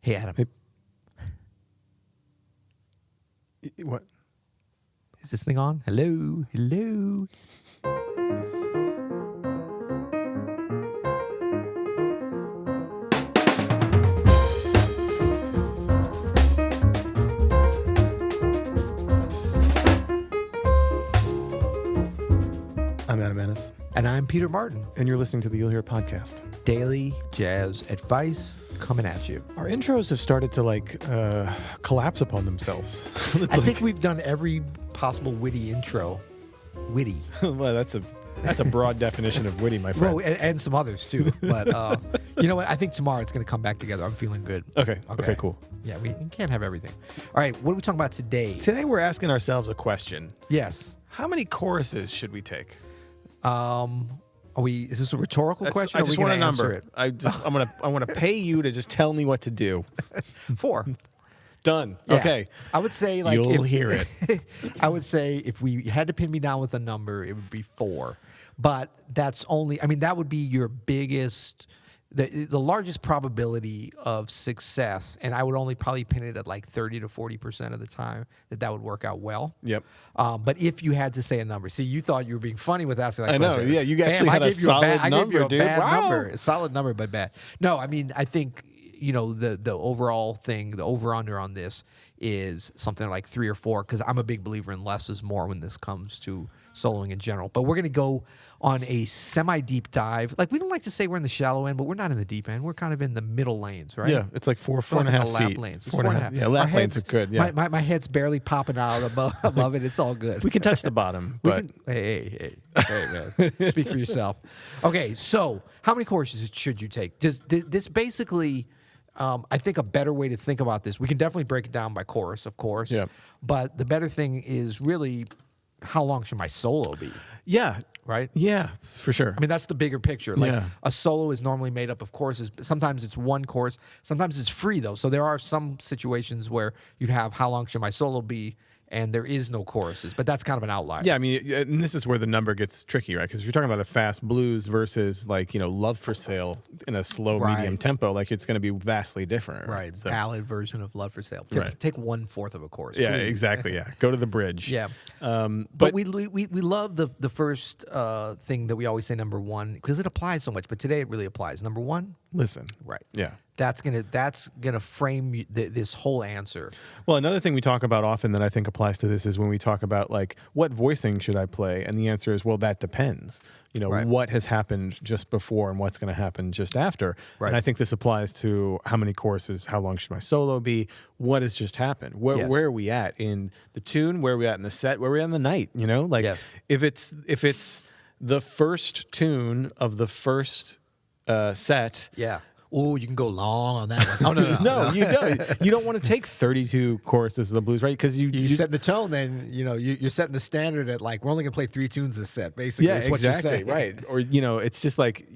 Hey, Adam. Hey. What? Is this thing on? Hello? Hello? I'm Adam Maness, And I'm Peter Martin. and you're listening to the You'll Hear podcast. Daily jazz advice coming at you. Our intros have started to collapse upon themselves. I think we've done every possible witty intro. Witty. Well, that's a broad definition of witty, my friend. Well, and some others too. But you know what? I think tomorrow it's going to come back together. I'm feeling good. Okay, cool. Yeah, we can't have everything. All right, what are we talking about today? Today we're asking ourselves a question. Yes. How many choruses should we take? Is this a rhetorical question? I or just are we want a gonna answer number. I want to pay you to just tell me what to do. it? 4. Done. Yeah. Okay. I would say like You'll hear it. I would say if we had to pin me down with a number, it would be 4. But that's only. I mean, that would be your biggest, the largest probability of success, and I would only probably pin it at like 30 to 40% of the time that would work out well. Yep. But if you had to say a number, see, you thought you were being funny with asking that I know. question. Yeah, you actually had a solid I number, gave you a dude. bad Wow. number, a solid number, but bad. No, I mean, I think the overall thing, the over under on this is something like 3 or 4, because I'm a big believer in less is more when this comes to soloing in general. But we're going to go on a semi-deep dive. Like, we don't like to say we're in the shallow end, but we're not in the deep end. We're kind of in the middle lanes, right? Yeah, it's like four We're and a half in the lap feet. lanes. It's 4.5. Yeah, lap lanes are good. Yeah, My head's barely popping out above it. It's all good. we can touch the bottom, We but can, hey, man. Speak for yourself. Okay, so how many courses should you take? This basically, I think a better way to think about this, we can definitely break it down by chorus, of course. Yeah. But the better thing is really, how long should my solo be? yeah, Right? yeah, for sure. I mean, that's the bigger picture. Like, Yeah. a solo is normally made up of choruses. Sometimes it's one chorus. Sometimes it's free, though. So there are some situations where you'd have how long should my solo be, and there is no choruses. But that's kind of an outlier. Yeah, I mean, and this is where the number gets tricky, right? Because if you're talking about a fast blues versus like, Love for Sale in a slow, Right. medium tempo, like it's going to be vastly different. Right. So, Ballad version of Love for Sale. Right. Take 1/4 of a chorus. yeah, please. exactly. Yeah. Go to the bridge. Yeah. But But we love the first thing that we always say, number 1, because it applies so much. But today it really applies. Number 1, listen. right. Yeah. That's gonna frame this whole answer. Well, another thing we talk about often that I think applies to this is when we talk about like what voicing should I play, and the answer is, well, that depends. Right. What has happened just before and what's going to happen just after. Right. And I think this applies to how many choruses, how long should my solo be, what has just happened, where Yes. where are we at in the tune, where are we at in the set, where are we at in the night. Like Yeah. if it's the first tune of the first set. Yeah. Oh, you can go long on that one. Oh, no. No, you don't. You don't want to take 32 choruses of the blues, right? Because You set the tone, then you're setting the standard at like, we're only gonna play 3 tunes this set. Basically, yeah, is what you're exactly, saying. right. Or it's just like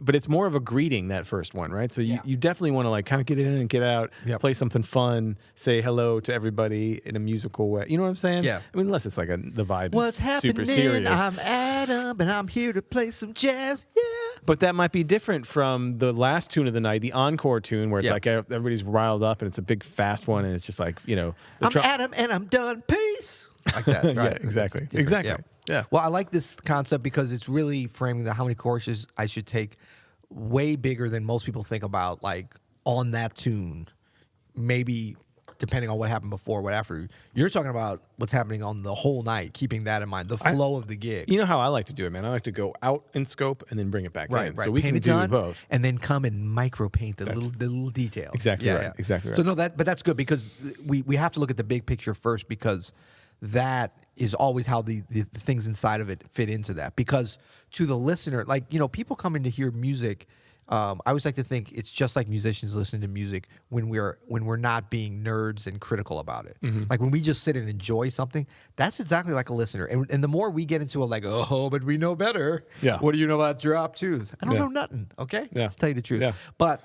but it's more of a greeting, that first one, right? So you definitely want to like kind of get in and get out, Yep. play something fun, say hello to everybody in a musical way. You know what I'm saying? Yeah. I mean, unless it's like the vibe What's is happening? super serious. I'm Adam, and I'm here to play some jazz. Yeah. But that might be different from the last tune of the night, the encore tune, where it's Yep. like everybody's riled up and it's a big fast one, and it's just like I'm Adam, and I'm done. Peace. Like that. Right? Yeah, exactly. It's different, Exactly. Yeah. Well, I like this concept because it's really framing how many choruses I should take way bigger than most people think about, like on that tune. Maybe depending on what happened before, what after. You're talking about what's happening on the whole night, keeping that in mind, the flow of the gig. You know how I like to do it, man? I like to go out in scope and then bring it back Right, in. right. So we Paint can it do done, both. and then come and micro paint the little details. Exactly right, exactly right. So no, but that's good, because we have to look at the big picture first, because that is always how the things inside of it fit into that. Because to the listener, like, people come in to hear music. I always like to think it's just like musicians listen to music when we're not being nerds and critical about it. Mm-hmm. Like when we just sit and enjoy something, that's exactly like a listener. And the more we get into but we know better. Yeah. What do you know about drop twos? I don't Yeah. know nothing. Okay. Yeah. Let's tell you the truth. Yeah. But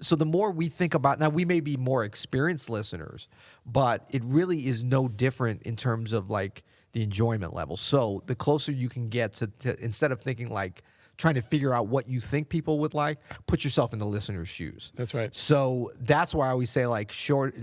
so the more we think about, now we may be more experienced listeners, but it really is no different in terms of like the enjoyment level. So the closer you can get to instead of thinking like trying to figure out what you think people would like, put yourself in the listener's shoes. That's right. So that's why I always say like short,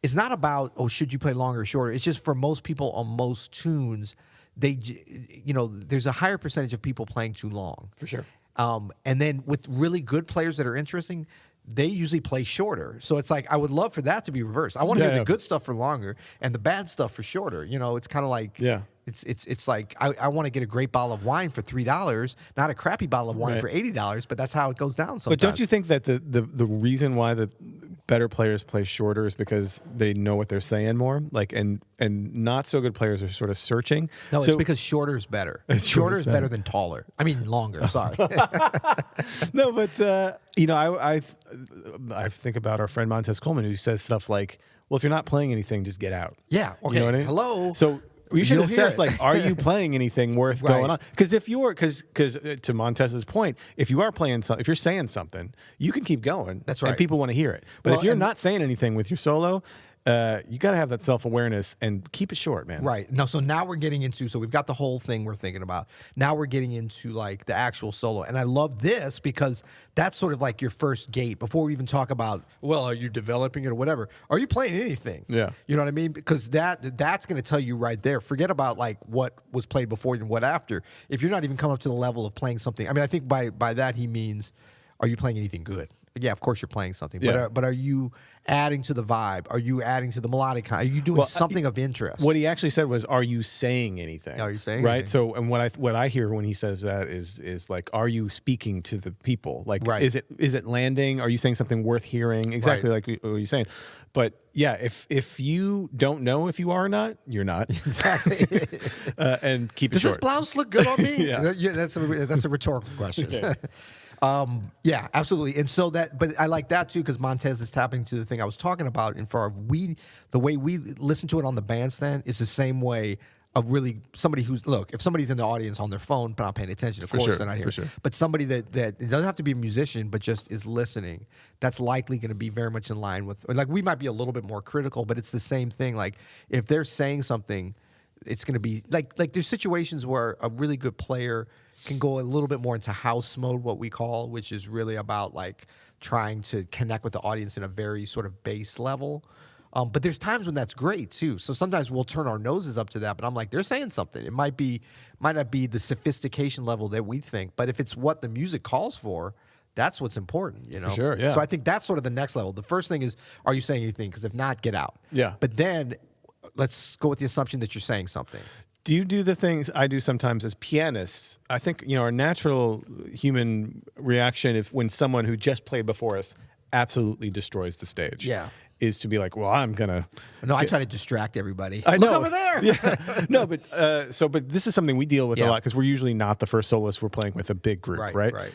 it's not about, oh, should you play longer or shorter? It's just for most people on most tunes, there's a higher percentage of people playing too long. For sure. And then with really good players that are interesting, they usually play shorter. So it's like, I would love for that to be reversed. I want to hear the good stuff for longer and the bad stuff for shorter. It's kind of like, it's like, I want to get a great bottle of wine for $3, not a crappy bottle of wine for $80, but that's how it goes down sometimes. But don't you think that the reason why the better players play shorter is because they know what they're saying more? Like, and not so good players are sort of searching. No, it's because shorter is better. Shorter is better than taller. I mean, longer. Sorry. No, but I think about our friend Montez Coleman, who says stuff like, "Well, if you're not playing anything, just get out." Yeah. Okay. You know what I mean? Hello. So we should You'll assess, hear it. like, are you playing anything worth going on? Because to Montez's point, if you are playing something, if you're saying something, you can keep going. That's right. And people want to hear it. But if you're not saying anything with your solo, you got to have that self-awareness and keep it short, man. Right. No, so now we're getting into, so we've got the whole thing we're thinking about. Now we're getting into like the actual solo. And I love this because that's sort of like your first gate before we even talk about, well, are you developing it or whatever? Are you playing anything? Yeah. You know what I mean? Because that's going to tell you right there. Forget about like what was played before and what after. If you're not even coming up to the level of playing something, I mean, I think by that he means, are you playing anything good? Yeah, of course you're playing something. Yeah. But are you adding to the vibe? Are you adding to the melodic? Are you doing something of interest? What he actually said was, "Are you saying anything?" Are you saying right? anything? So, and what I hear when he says that is like, "Are you speaking to the people? Like, Right. is it landing? Are you saying something worth hearing?" Exactly like what you're saying. But yeah, if you don't know if you are or not, you're not. Exactly. And keep it Does short. this blouse look good on me? Yeah. That's a rhetorical question. Yeah, absolutely. And so but I like that too because Montez is tapping to the thing I was talking about. And the way we listen to it on the bandstand is the same way of really somebody if somebody's in the audience on their phone but not paying attention, of course sure, they're not here. for sure. But somebody that it doesn't have to be a musician, but just is listening, that's likely going to be very much in line with, like, we might be a little bit more critical, but it's the same thing. Like if they're saying something, it's going to be like there's situations where a really good player can go a little bit more into house mode, what we call, which is really about like trying to connect with the audience in a very sort of base level. But there's times when that's great too. So sometimes we'll turn our noses up to that, but I'm like, they're saying something. It might not be the sophistication level that we think, but if it's what the music calls for, that's what's important, you know? Sure, yeah. So I think that's sort of the next level. The first thing is, are you saying anything? Because if not, get out. Yeah. But then let's go with the assumption that you're saying something. Do you do the things I do sometimes as pianists? I think, our natural human reaction when someone who just played before us absolutely destroys the stage. Yeah. Is to be like, well, I'm gonna. No, I try to distract everybody. I know. Look over there. Yeah. No, but but this is something we deal with a Yeah. lot because we're usually not the first soloist we're playing with a big group, right? Right.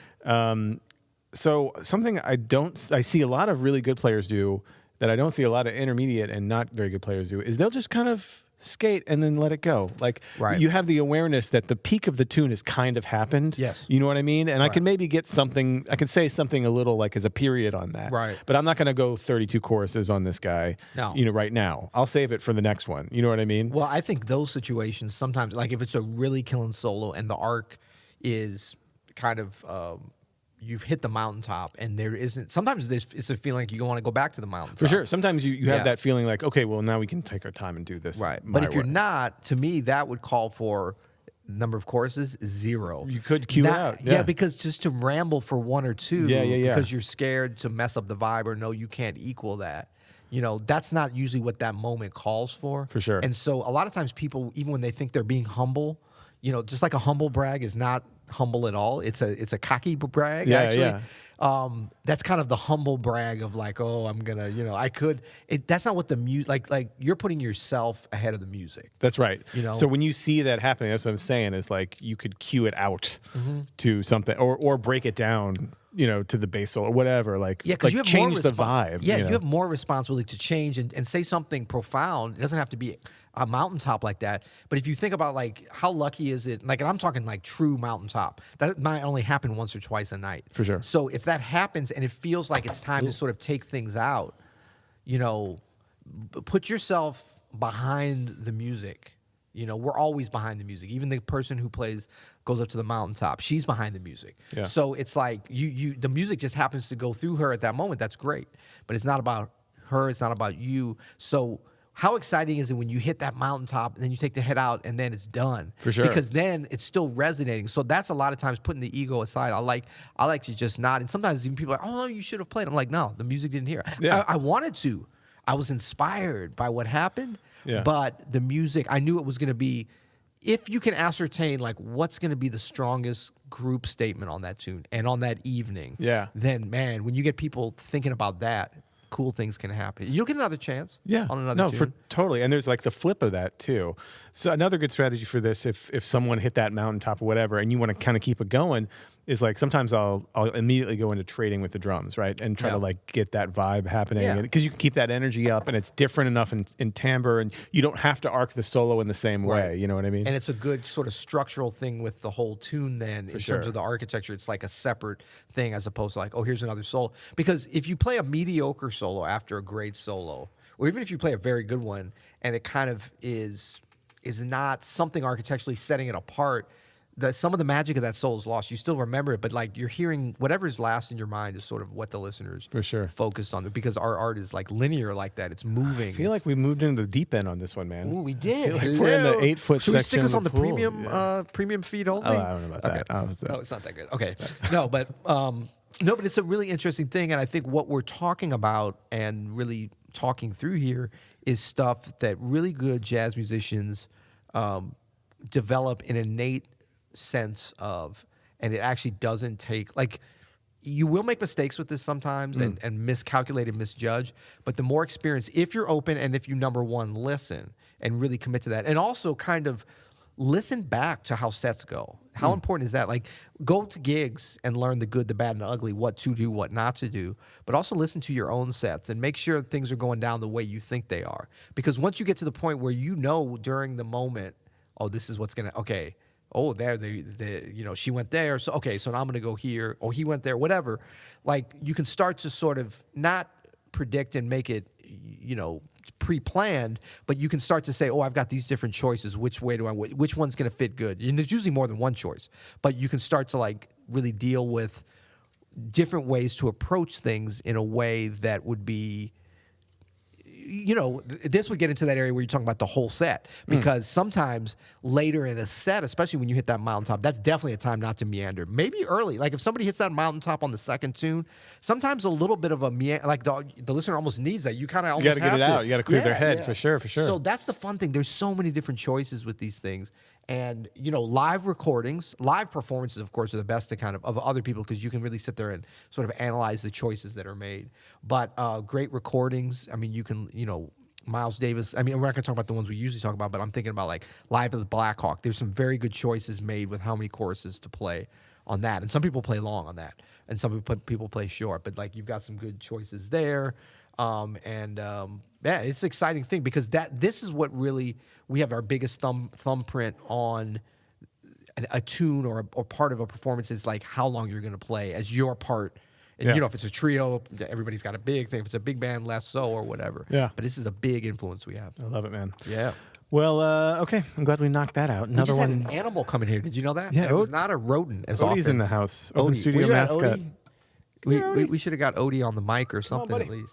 So something I see a lot of really good players do that I don't see a lot of intermediate and not very good players do is they'll just kind of skate and then let it go. Like you have the awareness that the peak of the tune has kind of happened. Yes. You know what I mean? And I can maybe get something, I can say something a little like as a period on that. Right. But I'm not going to go 32 choruses on this guy, No. right now. I'll save it for the next one. You know what I mean? Well, I think those situations sometimes, like if it's a really killing solo and the arc is kind of you've hit the mountaintop and there isn't. Sometimes it's a feeling like you want to go back to the mountaintop. For sure. Sometimes you have Yeah. that feeling like, okay, well, now we can take our time and do this. Right. my But if you're way. not, to me, that would call for number of choruses 0. You could cue it out, yeah. because just to ramble for 1 or 2 Yeah. because you're scared to mess up the vibe or no, you can't equal that. That's not usually what that moment calls for. For sure. And so a lot of times people, even when they think they're being humble, just like a humble brag is not humble at all. It's a cocky brag, Yeah, actually. yeah. That's kind of the humble brag of like, oh, I'm gonna, I could. That's not what the music, like you're putting yourself ahead of the music. That's right. You know? So when you see that happening, that's what I'm saying is like you could cue it out Mm-hmm. to something or break it down, to the bass solo or whatever. Like, Yeah, because like you have change more the vibe. Yeah, you know? you have more responsibility to change and say something profound. It doesn't have to be a mountaintop like that. But if you think about like how lucky is it, like, and I'm talking like true mountaintop, that might only happen once or twice a night. For sure. So if that happens and it feels like it's time to sort of take things out, put yourself behind the music You know, we're always behind the music. Even the person who goes up to the mountaintop, she's behind the music. Yeah. So it's like the music just happens to go through her at that moment. That's great, but it's not about her. It's not about you. So how exciting is it when you hit that mountaintop and then you take the head out and then it's done? For sure. Because then it's still resonating. So that's a lot of times putting the ego aside. I like to just nod. And sometimes even people are like, oh, no, you should have played. I'm like, no, the music didn't hear. Yeah. I wanted to. I was inspired by what happened. Yeah. But the music, I knew it was going to be, if you can ascertain like what's going to be the strongest group statement on that tune and on that evening, Yeah. then man, when you get people thinking about that, cool things can happen. You'll get another chance. Yeah. On another tune. For totally. And there's like the flip of that too. So another good strategy for this, if someone hit that mountaintop or whatever, and you want to kind of keep it going, is like sometimes I'll immediately go into trading with the drums, right, and try to like get that vibe happening, because you can keep that energy up, and it's different enough in timbre, and you don't have to arc the solo in the same way. You know what I mean? And it's a good sort of structural thing with the whole tune. Then in terms of the architecture, it's like a separate thing as opposed to like, oh, here's another solo. Because if you play a mediocre solo after a great solo, or even if you play a very good one, and it kind of is not something architecturally setting it apart, some of the magic of that solo is lost. You still remember it, but like you're hearing whatever's last in your mind is sort of what the listeners focused on, because our art is like linear like that. It's moving. I feel like we moved into the deep end on this one, man. Ooh, we did. Like we're in the 8-foot Should section. we stick us on the pool? premium feed only? Oh, I don't know about that. No, it's not that good. Okay. No, but it's a really interesting thing, and I think what we're talking about and really talking through here is stuff that really good jazz musicians develop an innate sense of, and it actually doesn't take, like, you will make mistakes with this sometimes and miscalculate and misjudge, but the more experience, if you're open and if you, number one, listen and really commit to that, and also kind of listen back to how sets go. How important is that? Like, go to gigs and learn the good, the bad, and the ugly, what to do, what not to do, but also listen to your own sets and make sure things are going down the way you think they are. Because once you get to the point where you know during the moment, oh, this is what's going to, okay, oh, there, she went there. So, okay, so now I'm going to go here. Or he went there, whatever. Like, you can start to sort of not predict and make it, pre-planned, but you can start to say, oh, I've got these different choices. Which one's going to fit good? And there's usually more than one choice. But you can start to, like, really deal with different ways to approach things in a way that would be, this would get into that area where you're talking about the whole set, because sometimes later in a set, especially when you hit that mountaintop, that's definitely a time not to meander. Maybe early, like if somebody hits that mountaintop on the second tune, sometimes a little bit of a like the listener almost needs that. You kind of almost got to get it out. You got to clear their head for sure. So that's the fun thing. There's so many different choices with these things. And, live recordings, live performances, of course, are the best to kind of other people, because you can really sit there and sort of analyze the choices that are made. But great recordings, I mean, you can, Miles Davis, I mean, we're not going to talk about the ones we usually talk about, but I'm thinking about like Live at the Black Hawk. There's some very good choices made with how many choruses to play on that. And some people play long on that, and some people play short. But like, you've got some good choices there. Yeah, it's an exciting thing, because this is what really, we have our biggest thumbprint on a tune or part of a performance, is like how long you're going to play as your part. And if it's a trio, everybody's got a big thing. If it's a big band, less so, or whatever. Yeah. But this is a big influence we have. I love it, man. Yeah. Well, okay. I'm glad we knocked that out. Another we just one. had an animal coming here. Did you know that? Yeah. It was not a rodent as Odie's often. in the house. Open studio Were you at mascot. Odie? We should have got Odie on the mic or something at least.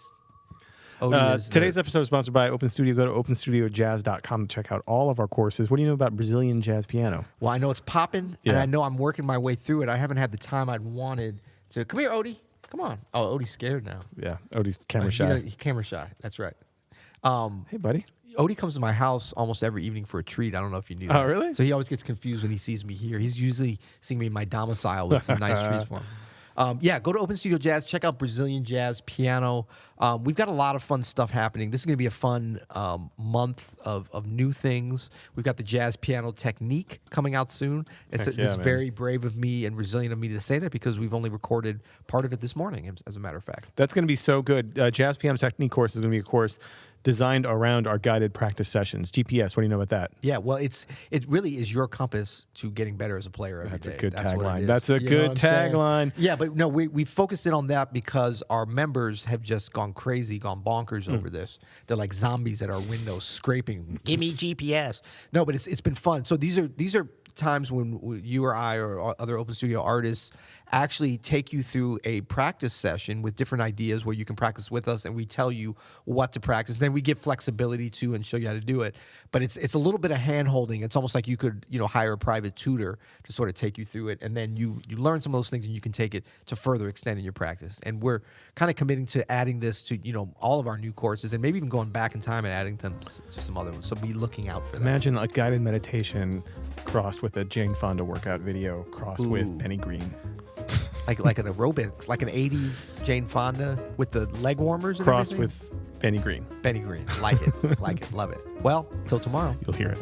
Today's episode is sponsored by Open Studio. Go to openstudiojazz.com to check out all of our courses. What do you know about Brazilian jazz piano? Well, I know it's popping, and I know I'm working my way through it. I haven't had the time I'd wanted to. Come here, Odie. Come on. Oh, Odie's scared now. Yeah, Odie's camera shy. He's camera shy. That's right. Hey, buddy. Odie comes to my house almost every evening for a treat. I don't know if you knew that. Oh, really? So he always gets confused when he sees me here. He's usually seeing me in my domicile with some nice treats for him. Go to Open Studio Jazz. Check out Brazilian jazz piano. We've got a lot of fun stuff happening. This is going to be a fun month of new things. We've got the jazz piano technique coming out soon. It's very brave of me and resilient of me to say that, because we've only recorded part of it this morning, as a matter of fact. That's going to be so good. Jazz piano technique course is going to be a course designed around our guided practice sessions. GPS, what do you know about that? Yeah, well, it really is your compass to getting better as a player every That's day. a good What it tagline. is. That's a You know good what I'm saying? tagline. Yeah, but no, we focused in on that because our members have just gone crazy, gone bonkers over this. They're like zombies at our windows, scraping. Give me GPS. No, but it's been fun. So these are times when you or I or other Open Studio artists actually take you through a practice session with different ideas where you can practice with us, and we tell you what to practice. Then we give flexibility to and show you how to do it. But it's a little bit of hand holding. It's almost like you could hire a private tutor to sort of take you through it, and then you learn some of those things, and you can take it to further extending your practice. And we're kind of committing to adding this to all of our new courses, and maybe even going back in time and adding them to some other ones. So be looking out for that. Imagine a guided meditation crossed with a Jane Fonda workout video crossed with Penny Green. Like an aerobics, like an 80s Jane Fonda with the leg warmers and Crossed everything. with Penny Green. Benny Green. Like it. Like it. Love it. Well, till tomorrow. You'll hear it.